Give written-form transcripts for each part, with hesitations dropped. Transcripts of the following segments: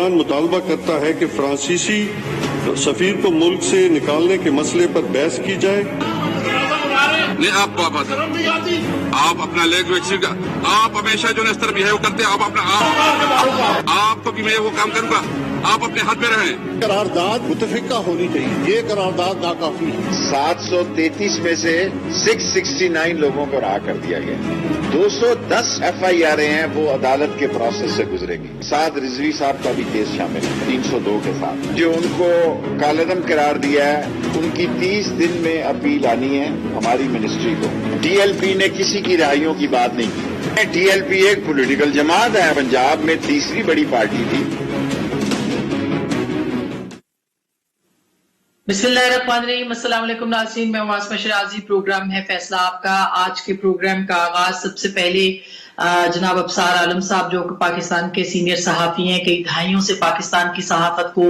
ایران مطالبہ کرتا ہے کہ فرانسیسی سفیر کو ملک سے نکالنے کے مسئلے پر بحث کی جائے. نہیں آپ اپنا لینگویج کا آپ ہمیشہ جو اس طرح بہیو کرتے ہیں آپ کو بھی میں وہ کام کروں گا. آپ اپنے ہاتھ میں رہیں. قرارداد متفقہ ہونی چاہیے. یہ قرارداد ناکافی ہے. 733 میں سے 669 لوگوں کو رہا کر دیا گیا. 210 FIR ہیں وہ عدالت کے پروسیس سے گزریں گی. سعد رضوی صاحب کا بھی کیس شامل ہے 302 کے ساتھ. جو ان کو کالعدم قرار دیا ہے ان کی 30 دن میں اپیل آنی ہے ہماری منسٹری کو. TLP نے کسی کی رہائیوں کی بات نہیں کی. TLP ایک پولیٹیکل جماعت ہے. پنجاب میں تیسری بڑی پارٹی تھی. بسم اللہ الرحمن الرحیم. السلام علیکم ناظرین، میں عاصمہ شرازی. پروگرام ہے فیصلہ آپ کا. آج کے پروگرام کا آغاز سب سے پہلے جناب ابصار عالم صاحب جو پاکستان کے سینئر صحافی ہیں، کئی دہائیوں سے پاکستان کی صحافت کو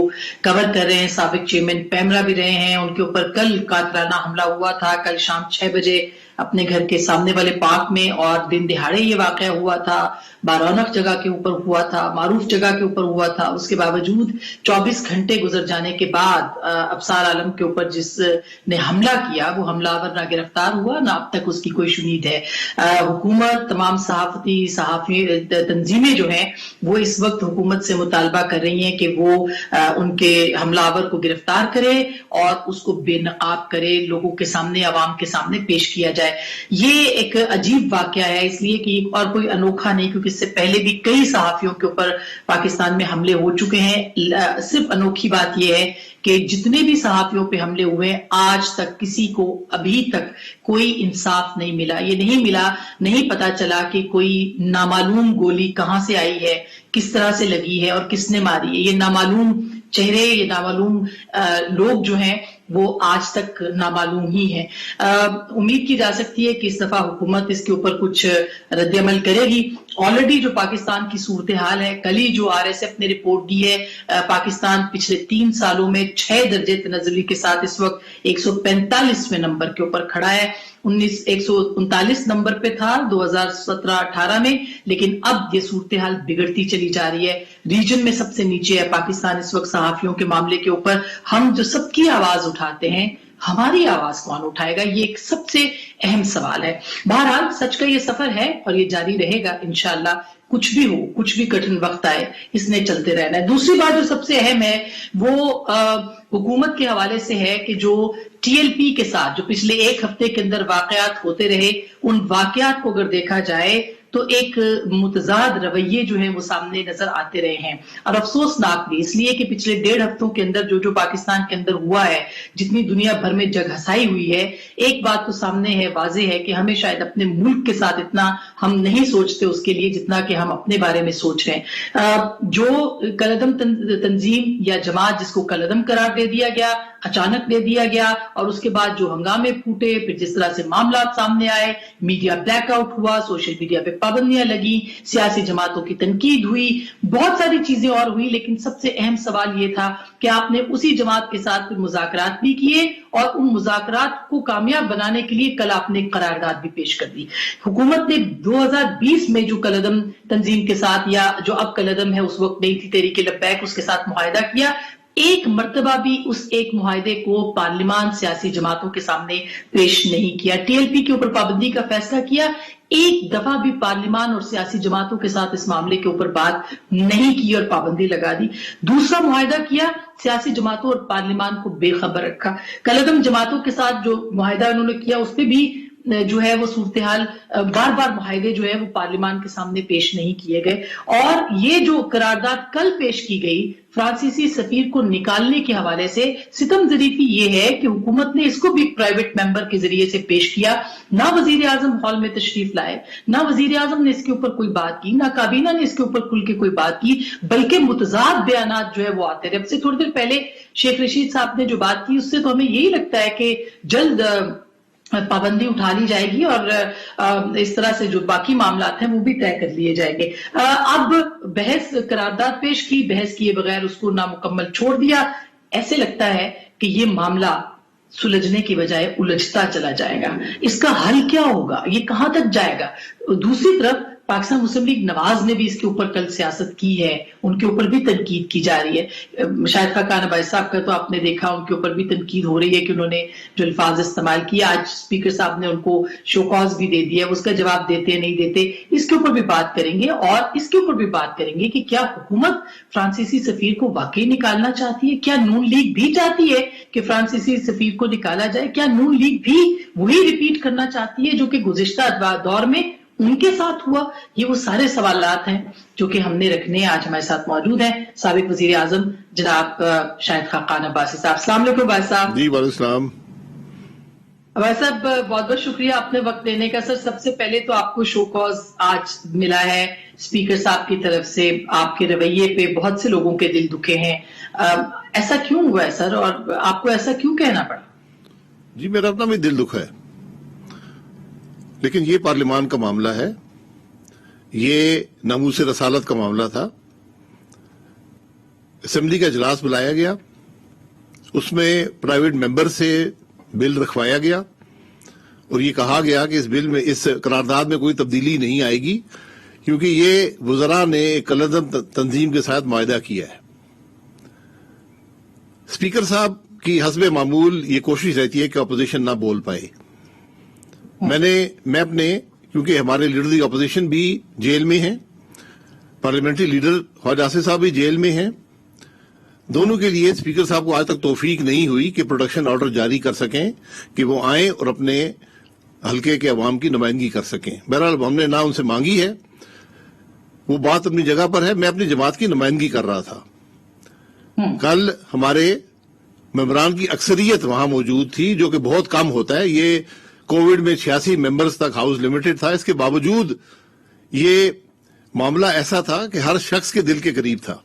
کور کر رہے ہیں، سابق چیئرمین پیمرا بھی رہے ہیں. ان کے اوپر کل قاتلانہ حملہ ہوا تھا، کل شام 6 بجے اپنے گھر کے سامنے والے پارک میں، اور دن دہاڑے یہ واقعہ ہوا تھا. بارونق جگہ کے اوپر ہوا تھا، معروف جگہ کے اوپر ہوا تھا. اس کے باوجود 24 گھنٹے گزر جانے کے بعد ابصار عالم کے اوپر جس نے حملہ کیا وہ حملہ آور نہ گرفتار ہوا، نہ اب تک اس کی کوئی شنید ہے. حکومت، تمام صحافی تنظیمیں جو ہیں وہ اس وقت حکومت سے مطالبہ کر رہی ہیں کہ وہ ان کے حملہ آور کو گرفتار کرے اور اس کو بے نقاب کرے، لوگوں کے سامنے، عوام کے سامنے پیش کیا جائے. یہ ایک عجیب واقعہ ہے، اس لیے کہ اور کوئی انوکھا نہیں، کیونکہ اس سے پہلے بھی کئی صحافیوں کے اوپر پاکستان میں حملے ہو چکے ہیں. صرف انوکھی بات یہ ہے کہ جتنے بھی صحافیوں پہ حملے ہوئے ہیں آج تک کسی کو ابھی تک کوئی انصاف نہیں ملا. یہ نہیں پتا چلا کہ کوئی نامعلوم گولی کہاں سے آئی ہے، کس طرح سے لگی ہے اور کس نے ماری ہے. یہ نامعلوم چہرے، یہ نامعلوم لوگ جو ہیں وہ آج تک نامعلوم ہی ہیں. امید کی جا سکتی ہے کہ اس دفعہ حکومت اس کے اوپر کچھ رد عمل کرے گی. آلریڈی جو پاکستان کی صورتحال ہے، کل ہی جو RSF نے رپورٹ دی ہے، پاکستان پچھلے 3 سالوں میں 6 درجے تنزلی کے ساتھ اس وقت 145ویں نمبر کے اوپر کھڑا ہے. 139 نمبر پہ تھا 2017-18 میں، لیکن اب یہ صورتحال بگڑتی چلی جا رہی ہے. ریجن میں سب سے نیچے ہے پاکستان اس وقت صحافیوں کے معاملے کے اوپر. ہم جو سب کی آواز اٹھاتے ہیں، ہماری آواز کون اٹھائے گا؟ یہ ایک سب سے اہم سوال ہے. بہرحال سچ کا یہ سفر ہے اور یہ جاری رہے گا انشاءاللہ. کچھ بھی ہو، کچھ بھی کٹھن وقت آئے، اس نے چلتے رہنا ہے. دوسری بات جو سب سے اہم ہے وہ حکومت کے حوالے سے ہے کہ جو TLP کے ساتھ جو پچھلے 1 ہفتے کے اندر واقعات ہوتے رہے، ان واقعات کو اگر دیکھا جائے تو ایک متضاد رویے جو ہیں وہ سامنے نظر آتے رہے ہیں. اور افسوسناک بھی اس لیے کہ پچھلے 1.5 ہفتوں کے اندر جو پاکستان کے اندر ہوا ہے، جتنی دنیا بھر میں جگ ہسائی ہوئی ہے، ایک بات تو سامنے ہے، واضح ہے کہ ہمیں شاید اپنے ملک کے ساتھ اتنا ہم نہیں سوچتے اس کے لیے جتنا کہ ہم اپنے بارے میں سوچ رہے ہیں. جو کالعدم تنظیم یا جماعت جس کو کالعدم قرار دے دیا گیا، اچانک دے دیا گیا، اور اس کے بعد جو ہنگامے پھوٹے، پھر جس طرح سے معاملات سامنے آئے، میڈیا بلیک آؤٹ ہوا، سوشل میڈیا پہ پابندیاں لگی، سیاسی جماعتوں کی تنقید ہوئی، بہت ساری چیزیں اور ہوئی. لیکن سب سے اہم سوال یہ تھا کہ آپ نے اسی جماعت کے ساتھ مذاکرات بھی کیے اور ان مذاکرات کو کامیاب بنانے کے لیے کل آپ نے قرارداد بھی پیش کر دی. حکومت نے 2020 میں جو کالعدم تنظیم کے ساتھ، یا جو اب کالعدم ہے اس وقت نہیں تھی، تحریک لبیک، اس کے ساتھ معاہدہ کیا، ایک مرتبہ بھی اس ایک معاہدے کو پارلیمان سیاسی جماعتوں کے سامنے پیش نہیں کیا. TLP کے اوپر پابندی کا فیصلہ کیا، ایک دفعہ بھی پارلیمان اور سیاسی جماعتوں کے ساتھ اس معاملے کے اوپر بات نہیں کی اور پابندی لگا دی. دوسرا معاہدہ کیا، سیاسی جماعتوں اور پارلیمان کو بے خبر رکھا. کالعدم جماعتوں کے ساتھ جو معاہدہ انہوں نے کیا اس پہ بھی جو ہے وہ صورتحال، بار معاہدے جو ہے وہ پارلیمان کے سامنے پیش نہیں کیے گئے. اور یہ جو قرارداد کل پیش کی گئی فرانسیسی سفیر کو نکالنے کے حوالے سے، ستم ظریفی یہ ہے کہ حکومت نے اس کو بھی پرائیویٹ ممبر کے ذریعے سے پیش کیا. نہ وزیر اعظم ہال میں تشریف لائے، نہ وزیر اعظم نے اس کے اوپر کوئی بات کی، نہ کابینہ نے اس کے اوپر کھل کے کوئی بات کی، بلکہ متضاد بیانات جو ہے وہ آتے رہے. اب سے تھوڑی دیر پہلے شیخ رشید صاحب نے جو بات کی اس سے تو ہمیں یہی لگتا ہے کہ جلد پابندی اٹھا لی جائے گی اور اس طرح سے جو باقی معاملات ہیں وہ بھی طے کر لیے جائیں گے. اب بحث قرارداد پیش کی، بحث کیے بغیر اس کو نامکمل چھوڑ دیا. ایسے لگتا ہے کہ یہ معاملہ سلجھنے کی بجائے الجھتا چلا جائے گا. اس کا حل کیا ہوگا؟ یہ کہاں تک جائے گا؟ دوسری طرف پاکستان مسلم لیگ نواز نے بھی اس کے اوپر کل سیاست کی ہے، ان کے اوپر بھی تنقید کی جا رہی ہے. شاہد خاقان عباسی صاحب کا تو آپ نے دیکھا، ان کے اوپر بھی تنقید ہو رہی ہے کہ انہوں نے جو الفاظ استعمال کیا. آج اسپیکر صاحب نے ان کو شو کاز بھی دے دیا، اس کا جواب دیتے نہیں دیتے. اس کے اوپر بھی بات کریں گے، اور اس کے اوپر بھی بات کریں گے کہ کیا حکومت فرانسیسی سفیر کو واقعی نکالنا چاہتی ہے؟ کیا نون لیگ بھی چاہتی ہے کہ فرانسیسی سفیر کو نکالا جائے؟ کیا نون لیگ بھی وہی ریپیٹ کرنا چاہتی ہے جو کہ گزشتہ دور میں ان کے ساتھ ہوا؟ یہ وہ سارے سوالات ہیں جو کہ ہم نے رکھنے. آج ہمارے ساتھ موجود ہیں سابق وزیر اعظم جناب شاہد خاقان عباسی صاحب. السلام علیکم بھائی صاحب. جی وعلیکم السلام. بھائی صاحب بہت بہت شکریہ آپ نے وقت دینے کا. سر سب سے پہلے تو آپ کو شو کاز آج ملا ہے اسپیکر صاحب کی طرف سے، آپ کے رویے پہ بہت سے لوگوں کے دل دکھے ہیں. ایسا کیوں ہوا ہے سر، اور آپ کو ایسا کیوں کہنا پڑا؟ جی میرا اپنا بھی دل دکھا ہے، لیکن یہ پارلیمان کا معاملہ ہے، یہ ناموس رسالت کا معاملہ تھا. اسمبلی کا اجلاس بلایا گیا، اس میں پرائیویٹ ممبر سے بل رکھوایا گیا اور یہ کہا گیا کہ اس بل میں، اس قرارداد میں کوئی تبدیلی نہیں آئے گی کیونکہ یہ وزراء نے ایک کلعدم تنظیم کے ساتھ معاہدہ کیا ہے. اسپیکر صاحب کی حسب معمول یہ کوشش رہتی ہے کہ اپوزیشن نہ بول پائے. میں اپنے، کیونکہ ہمارے لیڈر دی اپوزیشن بھی جیل میں ہیں، پارلیمنٹری لیڈر خواجہ آصف صاحب بھی جیل میں ہیں، دونوں کے لیے اسپیکر صاحب کو آج تک توفیق نہیں ہوئی کہ پروٹیکشن آرڈر جاری کر سکیں کہ وہ آئیں اور اپنے حلقے کے عوام کی نمائندگی کر سکیں. بہرحال ہم نے نہ ان سے مانگی ہے، وہ بات اپنی جگہ پر ہے. میں اپنی جماعت کی نمائندگی کر رہا تھا. کل ہمارے ممبران کی اکثریت وہاں موجود تھی، جو کہ بہت کم ہوتا ہے. یہ کووڈ میں 86 ممبرز تک ہاؤس لمیٹڈ تھا. اس کے باوجود یہ معاملہ ایسا تھا کہ ہر شخص کے دل کے قریب تھا.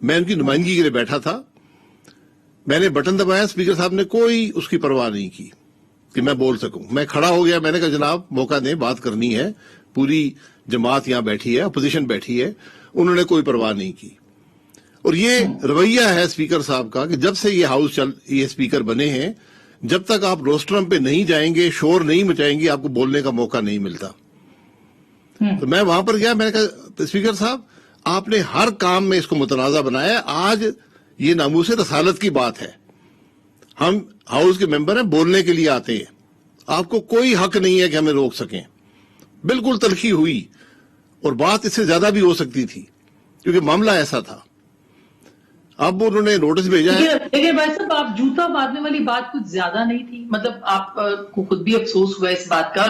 میں ان کی نمائندگی کے لیے بیٹھا تھا، میں نے بٹن دبایا، اسپیکر صاحب نے کوئی اس کی پرواہ نہیں کی کہ میں بول سکوں. میں کھڑا ہو گیا، میں نے کہا جناب موقع دیں، بات کرنی ہے، پوری جماعت یہاں بیٹھی ہے، اپوزیشن بیٹھی ہے. انہوں نے کوئی پرواہ نہیں کی. اور یہ رویہ ہے اسپیکر صاحب کا کہ جب سے یہ اسپیکر بنے ہیں، جب تک آپ روسٹرم پہ نہیں جائیں گے، شور نہیں مچائیں گے، آپ کو بولنے کا موقع نہیں ملتا. تو میں وہاں پر گیا، میں نے کہا اسپیکر صاحب آپ نے ہر کام میں اس کو متنازع بنایا. آج یہ ناموس رسالت کی بات ہے، ہم ہاؤس کے ممبر ہیں، بولنے کے لیے آتے ہیں، آپ کو کوئی حق نہیں ہے کہ ہمیں روک سکیں. بالکل تلخی ہوئی، اور بات اس سے زیادہ بھی ہو سکتی تھی کیونکہ معاملہ ایسا تھا. اب انہوں نے نوٹس بھیجا ہے. لیکن بھائی صاحب آپ جوتا مارنے والی بات کچھ زیادہ نہیں تھی؟ مطلب آپ کو خود بھی افسوس ہوا اس بات کا،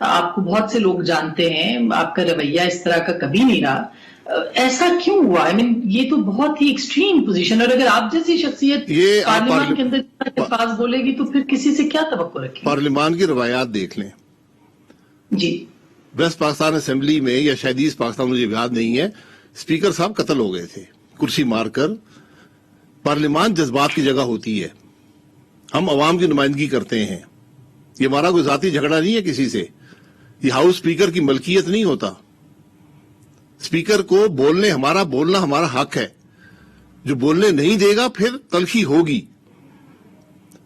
آپ کو بہت سے لوگ جانتے ہیں، آپ کا رویہ اس طرح کا کبھی نہیں رہا. ایسا کیوں ہوا؟ یہ تو بہت ہی ایکسٹریم پوزیشن ہے، اور اگر آپ جیسی شخصیت پارلیمان کے اندر الفاظ بولے گی تو پھر کسی سے کیا توقع رکھیں؟ پارلیمان کی روایات دیکھ لیں. جی ویسٹ پاکستان اسمبلی میں یا شاید ایسٹ پاکستان، مجھے یاد نہیں ہے، اسپیکر صاحب قتل ہو گئے تھے کرسی مار کر. پارلیمان جذبات کی جگہ ہوتی ہے، ہم عوام کی نمائندگی کرتے ہیں. یہ ہمارا کوئی ذاتی جھگڑا نہیں ہے کسی سے، یہ ہاؤس اسپیکر کی ملکیت نہیں ہوتا. اسپیکر کو ہمارا بولنا ہمارا حق ہے. جو بولنے نہیں دے گا پھر تلخی ہوگی.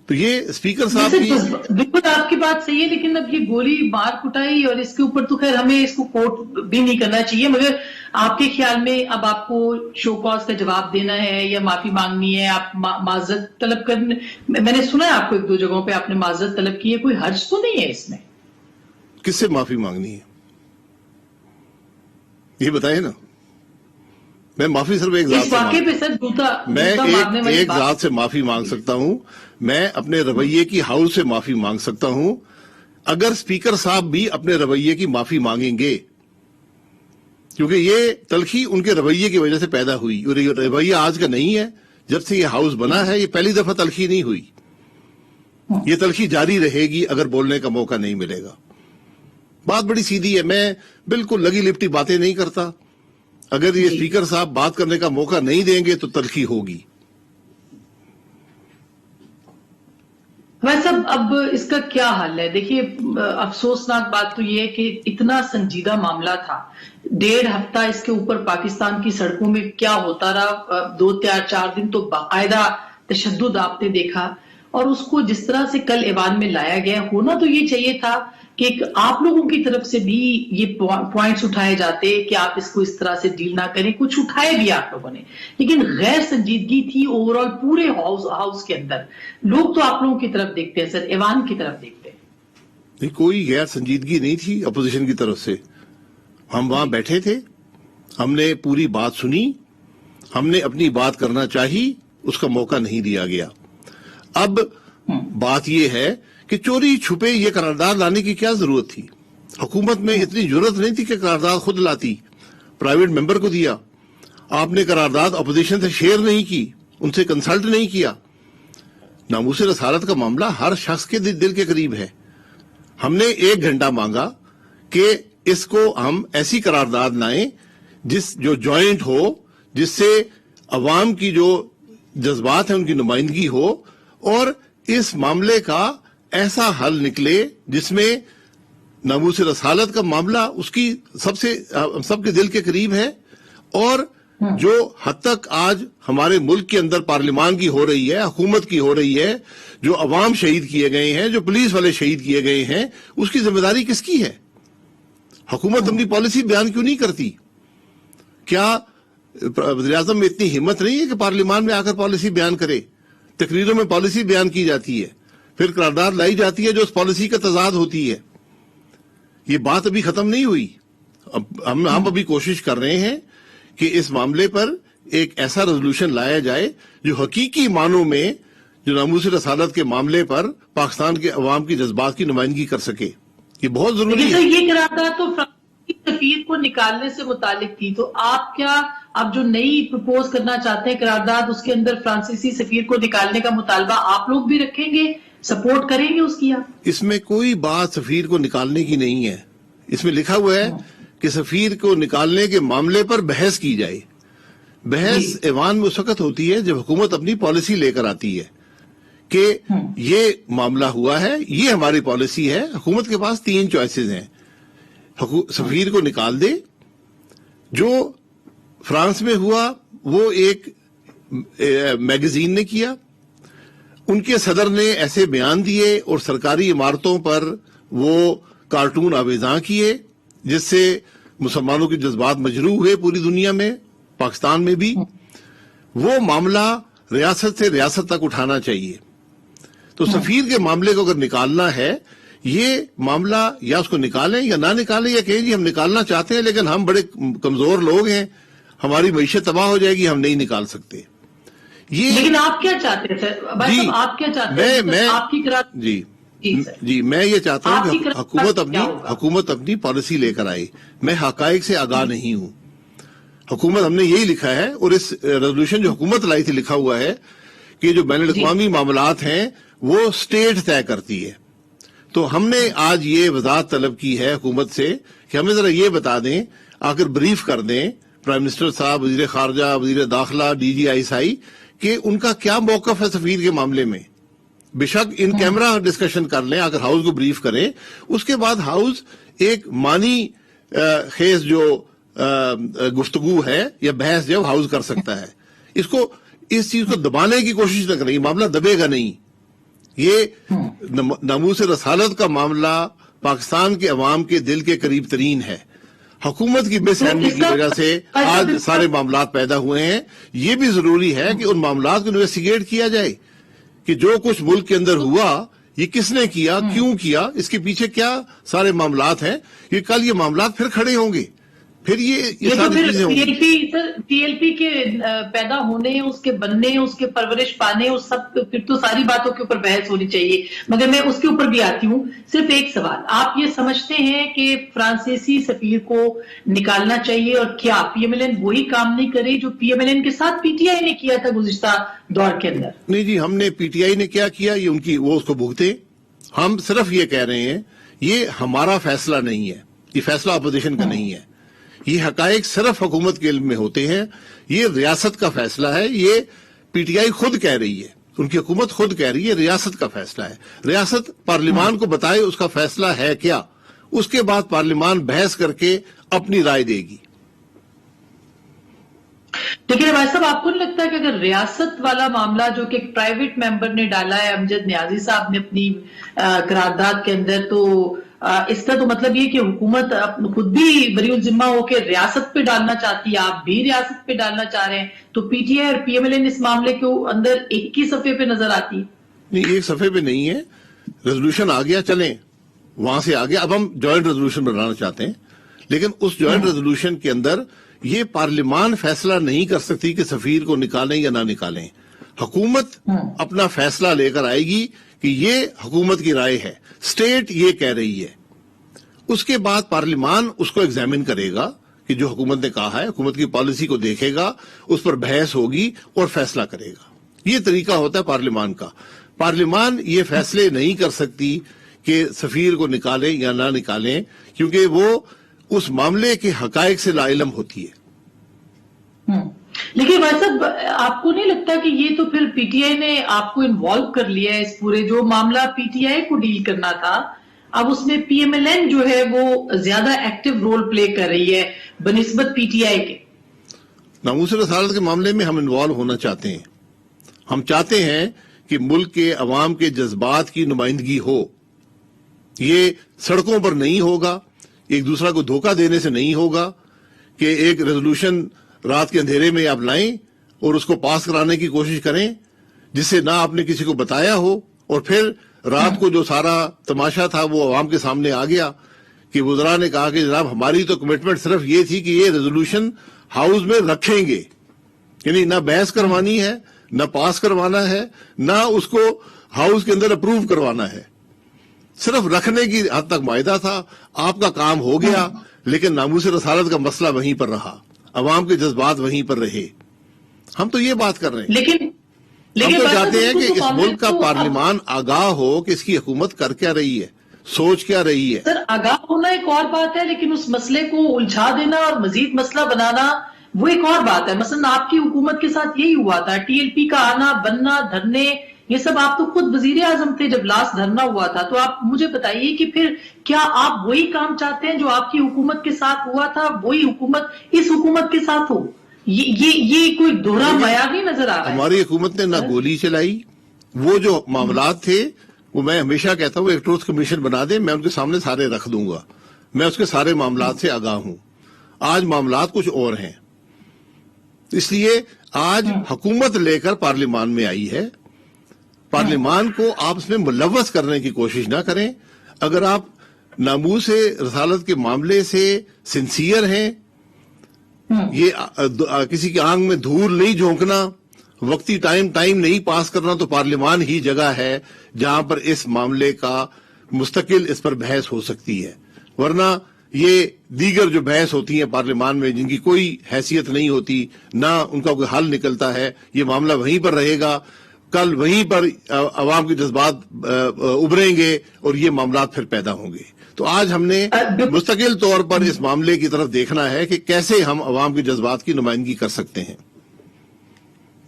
تو یہ اسپیکر صاحب کی بالکل آپ کی بات صحیح ہے، لیکن اب یہ گولی مار کٹائی اور اس کے اوپر تو خیر ہمیں اس کو کوٹ بھی نہیں کرنا چاہیے، مگر آپ کے خیال میں اب آپ کو شو کاز کا جواب دینا ہے یا معافی مانگنی ہے؟ آپ معذرت طلب کرنے، میں نے سنا ہے آپ کو ایک دو جگہوں پہ آپ نے معذرت طلب کی ہے، کوئی حرج تو نہیں ہے اس میں؟ کس سے معافی مانگنی ہے یہ بتائیں نا. میں معافی صرف ایک ذات سے معافی مانگ سکتا ہوں. میں اپنے رویے کی ہاؤس سے معافی مانگ سکتا ہوں. اگر اسپیکر صاحب بھی اپنے رویے کی معافی مانگیں گے، کیونکہ یہ تلخی ان کے رویے کی وجہ سے پیدا ہوئی، اور یہ رویہ آج کا نہیں ہے. جب سے یہ ہاؤس بنا ہے، یہ پہلی دفعہ تلخی نہیں ہوئی. یہ تلخی جاری رہے گی اگر بولنے کا موقع نہیں ملے گا. بات بڑی سیدھی ہے، میں بالکل لگی لپٹی باتیں نہیں کرتا. اگر یہ اسپیکر صاحب بات کرنے کا موقع نہیں دیں گے تو تلخی ہوگی. ویسے اب اس کا کیا حل ہے؟ دیکھیے افسوسناک بات تو یہ ہے کہ اتنا سنجیدہ معاملہ تھا، 1.5 ہفتہ اس کے اوپر پاکستان کی سڑکوں میں کیا ہوتا رہا، 2-4 دن تو باقاعدہ تشدد آپ نے دیکھا، اور اس کو جس طرح سے کل ایوان میں لایا گیا، ہونا تو یہ چاہیے تھا کہ آپ لوگوں کی طرف سے بھی یہ پوائنٹس اٹھائے جاتے کہ آپ اس کو اس طرح سے ڈیل نہ کریں، کچھ اٹھائے بھی آپ لوگوں نے، لیکن غیر سنجیدگی تھی اوور آل پورے ہاؤس کے اندر. لوگ تو آپ لوگوں کی طرف دیکھتے ہیں سر، ایوان کی طرف دیکھتے ہیں. نہیں، کوئی غیر سنجیدگی نہیں تھی اپوزیشن کی طرف سے. ہم وہاں بیٹھے تھے، ہم نے پوری بات سنی، ہم نے اپنی بات کرنا چاہی، اس کا موقع نہیں دیا گیا. اب بات یہ ہے کہ چوری چھپے یہ قرارداد لانے کی کیا ضرورت تھی؟ حکومت میں اتنی ضرورت نہیں تھی کہ قرارداد خود لاتی، پرائیویٹ ممبر کو دیا. آپ نے قرارداد اپوزیشن سے شیئر نہیں کی، ان سے کنسلٹ نہیں کیا. ناموس رسالت کا معاملہ ہر شخص کے دل کے قریب ہے. ہم نے 1 گھنٹہ مانگا کہ اس کو ہم ایسی قرارداد لائیں جو جوائنٹ ہو، جس سے عوام کی جو جذبات ہیں ان کی نمائندگی ہو، اور اس معاملے کا ایسا حل نکلے جس میں ناموس رسالت کا معاملہ اس کی سب کے دل کے قریب ہے، اور جو حد تک آج ہمارے ملک کے اندر پارلیمان کی ہو رہی ہے، حکومت کی ہو رہی ہے، جو عوام شہید کیے گئے ہیں، جو پولیس والے شہید کیے گئے ہیں، اس کی ذمہ داری کس کی ہے؟ حکومت اپنی پالیسی بیان کیوں نہیں کرتی؟ کیا وزیر اعظم میں اتنی ہمت نہیں ہے کہ پارلیمان میں آ کر پالیسی بیان کرے؟ تقریروں میں پالیسی بیان کی جاتی ہے، پھر قرارداد لائی جاتی ہے جو اس پالیسی کا تضاد ہوتی ہے. یہ بات ابھی ختم نہیں ہوئی. ہم ابھی کوشش کر رہے ہیں کہ اس معاملے پر ایک ایسا ریزولوشن لایا جائے جو حقیقی معنوں میں جو ناموس رسالت کے معاملے پر پاکستان کے عوام کی جذبات کی نمائندگی کر سکے. یہ بہت ضروری ہے. یہ قرارداد تو فرانسیسی سفیر کو نکالنے سے متعلق تھی، تو آپ جو نئی پرپوز کرنا چاہتے ہیں قرارداد، اس کے اندر فرانسیسی سفیر کو نکالنے کا مطالبہ آپ لوگ بھی رکھیں گے، سپورٹ کریں گے اس کی؟ آپ اس میں کوئی بات سفیر کو نکالنے کی نہیں ہے. اس میں لکھا ہوا ہے کہ سفیر کو نکالنے کے معاملے پر بحث کی جائے. بحث ایوان میں اس وقت ہوتی ہے جب حکومت اپنی پالیسی لے کر آتی ہے کہ یہ معاملہ ہوا ہے، یہ ہماری پالیسی ہے. حکومت کے پاس 3 چوائسز ہیں. سفیر کو نکال دے. جو فرانس میں ہوا وہ ایک میگزین نے کیا، ان کے صدر نے ایسے بیان دیے اور سرکاری عمارتوں پر وہ کارٹون آویزاں کیے جس سے مسلمانوں کے جذبات مجروح ہوئے پوری دنیا میں، پاکستان میں بھی. وہ معاملہ ریاست سے ریاست تک اٹھانا چاہیے. تو سفیر کے معاملے کو اگر نکالنا ہے، یہ معاملہ یا اس کو نکالیں یا نہ نکالیں، یا کہیں جی ہم نکالنا چاہتے ہیں لیکن ہم بڑے کمزور لوگ ہیں، ہماری معیشت تباہ ہو جائے گی، ہم نہیں نکال سکتے. لیکن آپ کیا چاہتے ہیں سر؟ آپ کیا چاہتے ہیں؟ آپ کی جی میں یہ چاہتا ہوں کہ حکومت اپنی پالیسی لے کر آئے. میں حقائق سے آگاہ نہیں ہوں. حکومت، ہم نے یہی لکھا ہے، اور اس ریزولوشن جو حکومت لائی تھی لکھا ہوا ہے کہ جو بین الاقوامی معاملات ہیں وہ اسٹیٹ طے کرتی ہے. تو ہم نے آج یہ وضاحت طلب کی ہے حکومت سے کہ ہمیں ذرا یہ بتا دیں، آ کر بریف کر دیں پرائم منسٹر صاحب، وزیر خارجہ، وزیر داخلہ، D G I S I, کہ ان کا کیا موقف ہے سفیر کے معاملے میں. بے شک ان کیمرہ ڈسکشن کر لیں، اگر ہاؤس کو بریف کریں. اس کے بعد ہاؤس ایک معنی خیز جو گفتگو ہے یا بحث جو ہاؤس کر سکتا ہے. اس چیز کو دبانے کی کوشش نہ کریں، یہ معاملہ دبے گا نہیں. یہ ناموس رسالت کا معاملہ پاکستان کے عوام کے دل کے قریب ترین ہے. حکومت کی بے سہمی کی وجہ سے آج سارے معاملات پیدا ہوئے ہیں. یہ بھی ضروری ہے کہ ان معاملات کو انویسٹیگیٹ کیا جائے کہ جو کچھ ملک کے اندر ہوا یہ کس نے کیا، کیوں کیا، اس کے پیچھے کیا سارے معاملات ہیں. یہ کل یہ معاملات پھر کھڑے ہوں گے، پھر یہ ساری چیزیں ہوں گی. ٹی ایل پی کے پیدا ہونے، اس کے بننے، اس کے پرورش پانے، اس سب پھر تو ساری باتوں کے اوپر بحث ہونی چاہیے. مگر میں اس کے اوپر بھی آتی ہوں. صرف ایک سوال، آپ یہ سمجھتے ہیں کہ فرانسیسی سفیر کو نکالنا چاہیے، اور کیا پی ایم ایل این وہی کام نہیں کرے جو پی ایم ایل این کے ساتھ پی ٹی آئی نے کیا تھا گزشتہ دور کے اندر؟ نہیں جی، ہم نے پی ٹی آئی نے کیا کیا یہ ان کی، وہ اس کو بھگتے. ہم صرف یہ کہہ رہے ہیں یہ ہمارا فیصلہ نہیں ہے، یہ فیصلہ اپوزیشن کا نہیں ہے. یہ حقائق صرف حکومت کے علم میں ہوتے ہیں. یہ ریاست کا فیصلہ ہے. یہ پی ٹی آئی خود کہہ رہی ہے، ان کی حکومت خود کہہ رہی ہے ریاست کا فیصلہ ہے. ریاست پارلیمان کو بتائے اس کا فیصلہ ہے کیا، اس کے بعد پارلیمان بحث کر کے اپنی رائے دے گی. لیکن بھائی صاحب، آپ کو نہیں لگتا کہ اگر ریاست والا معاملہ جو کہ ایک پرائیویٹ ممبر نے ڈالا ہے، امجد نیازی صاحب نے اپنی قرارداد کے اندر، تو اس کا تو مطلب یہ کہ حکومت خود بھی بری ذمہ ہو کے ریاست پہ ڈالنا چاہتی ہے، آپ بھی ریاست پہ ڈالنا چاہ رہے ہیں، تو پی ٹی آئی اور پی ایم ایل این اس معاملے کے اندر ایک ہی صفحے پہ نظر آتی ہے۔ نہیں، ایک صفحے پہ نہیں ہے، ریزولوشن آ گیا، چلیں وہاں سے آگے اب ہم جوائنٹ ریزولوشن بنانا چاہتے ہیں، لیکن اس جوائنٹ ریزولوشن کے اندر یہ پارلیمان فیصلہ نہیں کر سکتی کہ سفیر کو نکالیں یا نہ نکالیں، حکومت اپنا فیصلہ لے کر آئے گی کہ یہ حکومت کی رائے ہے، اسٹیٹ یہ کہہ رہی ہے، اس کے بعد پارلیمان اس کو ایگزامن کرے گا کہ جو حکومت نے کہا ہے، حکومت کی پالیسی کو دیکھے گا، اس پر بحث ہوگی اور فیصلہ کرے گا۔ یہ طریقہ ہوتا ہے پارلیمان کا۔ پارلیمان یہ فیصلے نہیں کر سکتی کہ سفیر کو نکالیں یا نہ نکالیں، کیونکہ وہ اس معاملے کے حقائق سے لا علم ہوتی ہے۔ لیکن بھائی صاحب، آپ کو نہیں لگتا کہ یہ تو پھر پی ٹی آئی نے آپ کو انوالو کر لیا ہے اس پورے، جو معاملہ پی ٹی آئی کو ڈیل کرنا تھا اب اس میں پی ایم ایل این جو ہے وہ زیادہ ایکٹیو رول پلے کر رہی ہے بنسبت پی ٹی آئی کے؟ ناموس رسالت کے معاملے میں ہم انوالو ہونا چاہتے ہیں، ہم چاہتے ہیں کہ ملک کے عوام کے جذبات کی نمائندگی ہو، یہ سڑکوں پر نہیں ہوگا، ایک دوسرا کو دھوکہ دینے سے نہیں ہوگا کہ ایک ریزولوشن رات کے اندھیرے میں آپ لائیں اور اس کو پاس کرانے کی کوشش کریں جس سے نہ آپ نے کسی کو بتایا ہو، اور پھر رات کو جو سارا تماشا تھا وہ عوام کے سامنے آ گیا کہ وزراء نے کہا کہ جناب ہماری تو کمٹمنٹ صرف یہ تھی کہ یہ ریزولوشن ہاؤس میں رکھیں گے، یعنی نہ بحث کروانی ہے، نہ پاس کروانا ہے، نہ اس کو ہاؤس کے اندر اپروو کروانا ہے، صرف رکھنے کی حد تک معاہدہ تھا۔ آپ کا کام ہو گیا، لیکن ناموس رسالت کا مسئلہ وہیں پر رہا، عوام کے جذبات وہیں پر رہے۔ ہم تو یہ بات کر رہے ہیں، لیکن ہم تو چاہتے ہیں کہ اس ملک کا پارلیمان آگاہ ہو کہ اس کی حکومت کر کیا رہی ہے، سوچ کیا رہی ہے۔ سر، آگاہ ہونا ایک اور بات ہے، لیکن اس مسئلے کو الجھا دینا اور مزید مسئلہ بنانا وہ ایک اور بات ہے۔ مثلا آپ کی حکومت کے ساتھ یہی ہوا تھا، ٹی ایل پی کا آنا، بننا، دھرنے، یہ سب آپ تو خود وزیر اعظم تھے جب لاسٹ دھرنا ہوا تھا، تو آپ مجھے بتائیے کہ پھر کیا آپ وہی کام چاہتے ہیں جو آپ کی حکومت کے ساتھ ہوا تھا، وہی حکومت اس حکومت کے ساتھ ہو؟ یہ کوئی دوہرا معیار نہیں نظر آ رہا ہے۔ ہماری حکومت نے نہ گولی چلائی، وہ جو معاملات تھے وہ میں ہمیشہ کہتا ہوں ایک ٹروتھ کمیشن بنا دیں، میں ان کے سامنے سارے رکھ دوں گا، میں اس کے سارے معاملات سے آگاہ ہوں۔ آج معاملات کچھ اور ہیں، اس لیے آج حکومت لے کر پارلیمان میں آئی ہے، پارلیمان کو آپ اس میں ملوث کرنے کی کوشش نہ کریں۔ اگر آپ ناموس رسالت کے معاملے سے سنسیئر ہیں، یہ کسی کی آنکھ میں دھول نہیں جھونکنا، وقتی ٹائم نہیں پاس کرنا، تو پارلیمان ہی جگہ ہے جہاں پر اس معاملے کا مستقل اس پر بحث ہو سکتی ہے، ورنہ یہ دیگر جو بحث ہوتی ہیں پارلیمان میں جن کی کوئی حیثیت نہیں ہوتی، نہ ان کا کوئی حل نکلتا ہے، یہ معاملہ وہیں پر رہے گا، کل وہیں پر عوام کے جذبات ابھریں گے اور یہ معاملات پھر پیدا ہوں گے۔ تو آج ہم نے مستقل طور پر اس معاملے کی طرف دیکھنا ہے کہ کیسے ہم عوام کے جذبات کی نمائندگی کر سکتے ہیں۔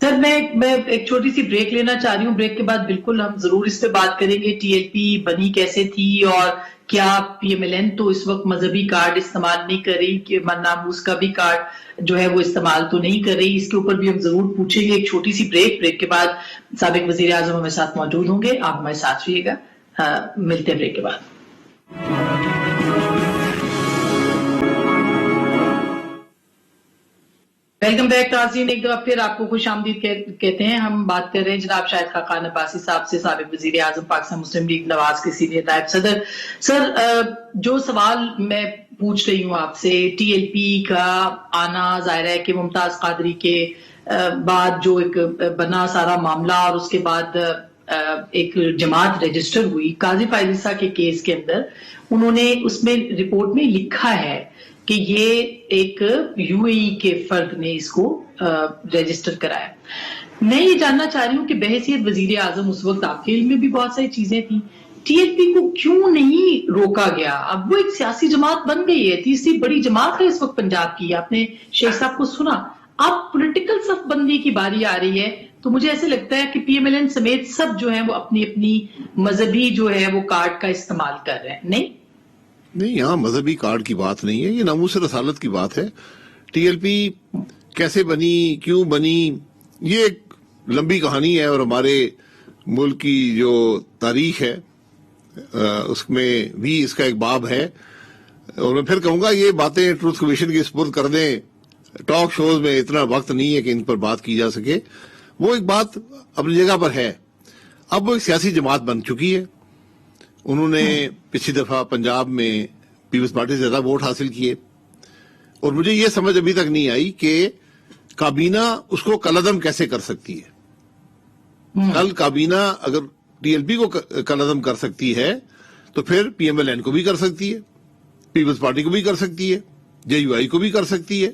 سر، میں ایک چھوٹی سی بریک لینا چاہ رہی ہوں، بریک کے بعد بالکل ہم ضرور اس پہ بات کریں گے، ٹی ایل پی بنی کیسے تھی اور کیا پی ایم ایل این تو اس وقت مذہبی کارڈ استعمال نہیں کر رہی، کہ ناموس کا بھی کارڈ جو ہے وہ استعمال تو نہیں کر رہی، اس کے اوپر بھی ہم ضرور پوچھیں گے۔ ایک چھوٹی سی بریک کے بعد سابق وزیر اعظم ہمارے ساتھ موجود ہوں گے، آپ ہمارے ساتھ رہیے گا، ملتے ہیں بریک کے بعد۔ ویلکم بیک ناظرین، ایک دفعہ پھر آپ کو خوش آمدید کہتے ہیں۔ ہم بات کر رہے ہیں جناب شاہد خاقان عباسی صاحب سے، سابق وزیر اعظم پاکستان مسلم لیگ نواز کے سینئر نائب صدر۔ سر، جو سوال میں پوچھ رہی ہوں آپ سے، ٹی ایل پی کا آنا، ظاہر ہے کہ ممتاز قادری کے بعد جو ایک بنا سارا معاملہ اور اس کے بعد ایک جماعت رجسٹر ہوئی قاضی فائز عیسیٰ کے کیس کے اندر، انہوں نے اس میں رپورٹ میں لکھا ہے کہ یہ ایک یو اے ای کے فرد نے اس کو رجسٹر کرایا۔ میں یہ جاننا چاہ رہی ہوں کہ بحیثیت وزیر اعظم اس وقت آپ کے علم میں بھی بہت ساری چیزیں تھیں، ٹی ایل پی کو کیوں نہیں روکا گیا؟ اب وہ ایک سیاسی جماعت بن گئی ہے، تیسری بڑی جماعت ہے اس وقت پنجاب کی، آپ نے شیخ صاحب کو سنا، اب پولیٹیکل صف بندی کی باری آ رہی ہے، تو مجھے ایسے لگتا ہے کہ پی ایم ایل این سمیت سب جو ہیں وہ اپنی اپنی مذہبی جو ہے وہ کارڈ کا استعمال کر رہے ہیں۔ نہیں، یہاں مذہبی کارڈ کی بات نہیں ہے، یہ ناموس رسالت کی بات ہے۔ ٹی ایل پی کیسے بنی، کیوں بنی، یہ ایک لمبی کہانی ہے، اور ہمارے ملک کی جو تاریخ ہے اس میں بھی اس کا ایک باب ہے. اور میں پھر کہوں گا یہ باتیں ٹروتھ کمیشن کی سپرد کر دیں. ٹاک شوز میں اتنا وقت نہیں ہے کہ ان پر بات کی جا سکے. وہ ایک بات اپنی جگہ پر ہے. اب وہ ایک سیاسی جماعت بن چکی ہے. انہوں نے پچھلی دفعہ پنجاب میں پیپلز پارٹی سے زیادہ ووٹ حاصل کیے, اور مجھے یہ سمجھ ابھی تک نہیں آئی کہ کابینہ اس کو کالعدم کیسے کر سکتی ہے. کل کابینہ اگر ٹی ایل پی کو کالعدم کر سکتی ہے تو پھر پی ایم ایل این کو بھی کر سکتی ہے, پیپلز پارٹی کو بھی کر سکتی ہے, جے یو آئی کو بھی کر سکتی ہے.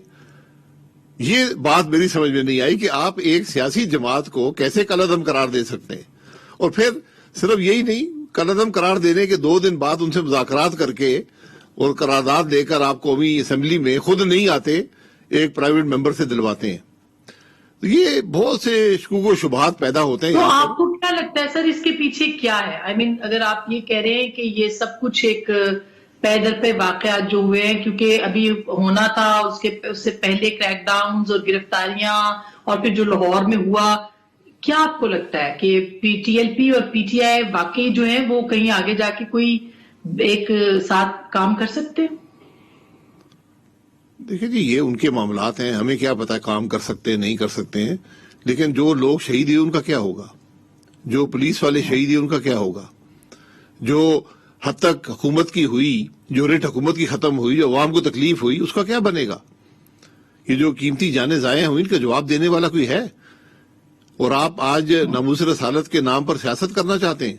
یہ بات میری سمجھ میں نہیں آئی کہ آپ ایک سیاسی جماعت کو کیسے کالعدم قرار دے سکتے ہیں. اور پھر صرف یہی نہیں, کالعدم قرار دینے کے 2 دن بعد ان سے مذاکرات کر کے اور قرارداد دے کر آپ قومی اسمبلی میں خود نہیں آتے, ایک پرائیویٹ ممبر سے دلواتے ہیں. تو یہ بہت سے شکوک و شبہات پیدا ہوتے ہیں. تو آپ کو کیا لگتا ہے سر اس کے پیچھے کیا ہے؟ آئی مین اگر آپ یہ کہہ رہے ہیں کہ یہ سب کچھ ایک پے در پہ واقعات جو ہوئے ہیں, کیونکہ ابھی ہونا تھا اس سے پہلے کریک ڈاؤنز اور گرفتاریاں, اور پھر جو لاہور میں ہوا, کیا آپ کو لگتا ہے کہ ٹی ایل پی اور پی ٹی آئی واقعی جو ہیں وہ کہیں آگے جا کے کوئی ایک ساتھ کام کر سکتے ہیں؟ دیکھیں جی, یہ ان کے معاملات ہیں, ہمیں کیا پتا کام کر سکتے ہیں نہیں کر سکتے ہیں. لیکن جو لوگ شہید ہوئے ان کا کیا ہوگا, جو پولیس والے شہید ہوئے ان کا کیا ہوگا, جو حد تک حکومت کی ہوئی, جو ریٹ حکومت کی ختم ہوئی, جو عوام کو تکلیف ہوئی, اس کا کیا بنے گا؟ یہ جو قیمتی جانیں ضائع ہوئی ان کا جواب دینے والا کوئی ہے؟ اور آپ آج ناموس رسالت کے نام پر سیاست کرنا چاہتے ہیں.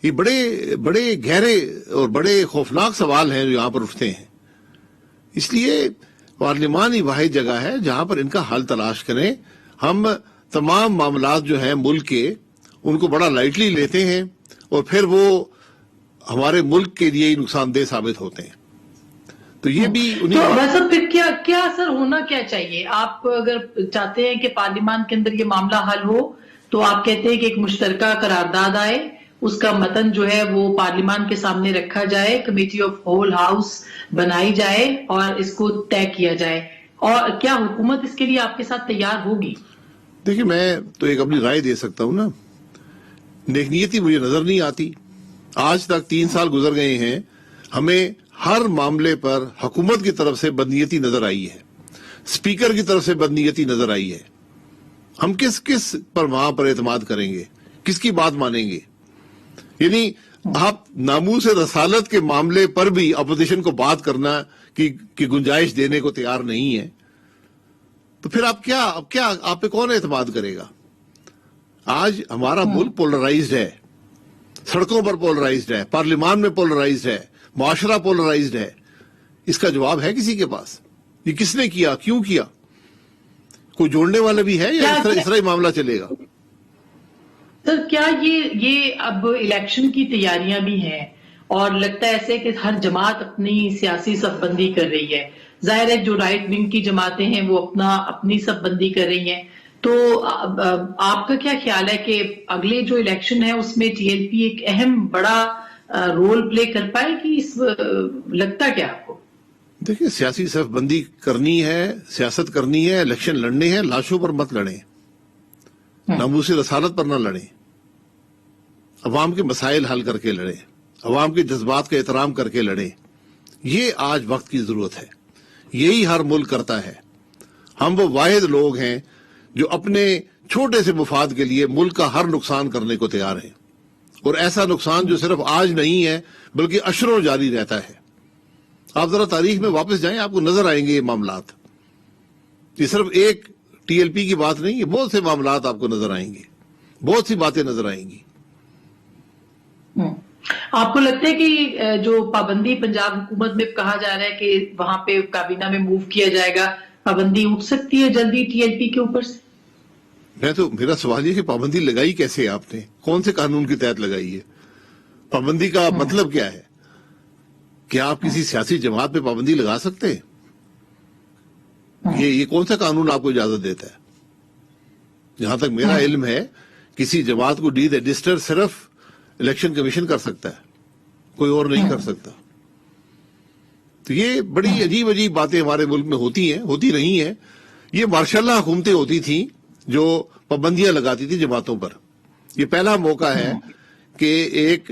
یہ بڑے بڑے گہرے اور بڑے خوفناک سوال ہیں جو یہاں پر اٹھتے ہیں. اس لیے پارلیمان ہی واحد جگہ ہے جہاں پر ان کا حل تلاش کریں. ہم تمام معاملات جو ہیں ملک کے ان کو بڑا لائٹلی لیتے ہیں اور پھر وہ ہمارے ملک کے لیے نقصان دہ ثابت ہوتے ہیں. تو یہ بھی ویسے پھر کیا اثر ہونا کیا چاہیے؟ آپ اگر چاہتے ہیں کہ پارلیمان کے اندر یہ معاملہ حل ہو تو آپ کہتے ہیں کہ ایک مشترکہ قرارداد آئے, اس کا متن جو ہے وہ پارلیمان کے سامنے رکھا جائے, کمیٹی آف ہول ہاؤس بنائی جائے اور اس کو طے کیا جائے. اور کیا حکومت اس کے لیے آپ کے ساتھ تیار ہوگی؟ دیکھیں, میں تو ایک اپنی رائے دے سکتا ہوں نا. نیک نیتی مجھے نظر نہیں آتی. آج تک 3 سال گزر گئے ہیں, ہمیں ہر معاملے پر حکومت کی طرف سے بدنیتی نظر آئی ہے, اسپیکر کی طرف سے بدنیتی نظر آئی ہے. ہم کس پر وہاں پر اعتماد کریں گے, کس کی بات مانیں گے؟ یعنی آپ ناموس رسالت کے معاملے پر بھی اپوزیشن کو بات کرنا کی گنجائش دینے کو تیار نہیں ہے, تو پھر آپ پہ کون اعتماد کرے گا؟ آج ہمارا ملک پولرائزڈ ہے, سڑکوں پر پولرائزڈ ہے, پارلیمان میں پولرائزڈ ہے, معاشرہ پولرائزڈ ہے. اس کا جواب ہے کسی کے پاس؟ یہ کس نے کیا, کیوں کیا؟ کوئی جوڑنے والا بھی ہے یا اس طرح ہی معاملہ چلے گا؟ سر کیا یہ اب الیکشن کی تیاریاں بھی ہیں اور لگتا ہے ایسے کہ ہر جماعت اپنی سیاسی صف بندی کر رہی ہے. ظاہر ہے جو رائٹ ونگ کی جماعتیں ہیں وہ اپنی صف بندی کر رہی ہیں. تو آپ کا کیا خیال ہے کہ اگلے جو الیکشن ہے اس میں ٹی ایل پی ایک اہم بڑا رول پلے کر پائے گی؟ لگتا کیا آپ کو؟ دیکھیں, سیاسی صف بندی کرنی ہے, سیاست کرنی ہے, الیکشن لڑنے ہیں, لاشوں پر مت لڑیں, ناموس رسالت پر نہ لڑیں, عوام کے مسائل حل کر کے لڑیں, عوام کے جذبات کا احترام کر کے لڑیں. یہ آج وقت کی ضرورت ہے. یہی ہر ملک کرتا ہے. ہم وہ واحد لوگ ہیں جو اپنے چھوٹے سے مفاد کے لیے ملک کا ہر نقصان کرنے کو تیار ہیں, اور ایسا نقصان جو صرف آج نہیں ہے بلکہ اشروں جاری رہتا ہے. آپ ذرا تاریخ میں واپس جائیں, آپ کو نظر آئیں گے یہ معاملات. یہ صرف ایک ٹی ایل پی کی بات نہیں ہے, بہت سے معاملات آپ کو نظر آئیں گے, بہت سی باتیں نظر آئیں گی. آپ کو لگتا ہے کہ جو پابندی پنجاب حکومت میں کہا جا رہا ہے کہ وہاں پہ کابینہ میں موو کیا جائے گا, پابندی اٹھ سکتی ہے جلدی ٹی ایل پی کے اوپر سے؟ میرا سوال یہ کہ پابندی لگائی کیسے آپ نے, کون سے قانون کے تحت لگائی ہے؟ پابندی کا مطلب کیا ہے؟ کیا آپ کسی سیاسی جماعت پہ پابندی لگا سکتے ہیں؟ یہ کون سا قانون آپ کو اجازت دیتا ہے؟ جہاں تک میرا علم ہے کسی جماعت کو ڈی رجسٹر صرف الیکشن کمیشن کر سکتا ہے, کوئی اور نہیں کر سکتا. تو یہ بڑی عجیب عجیب باتیں ہمارے ملک میں ہوتی رہی ہیں. یہ ماشاء اللہ حکومتیں ہوتی تھیں جو پابندیاں لگاتی تھی جماعتوں پر. یہ پہلا موقع ہے کہ ایک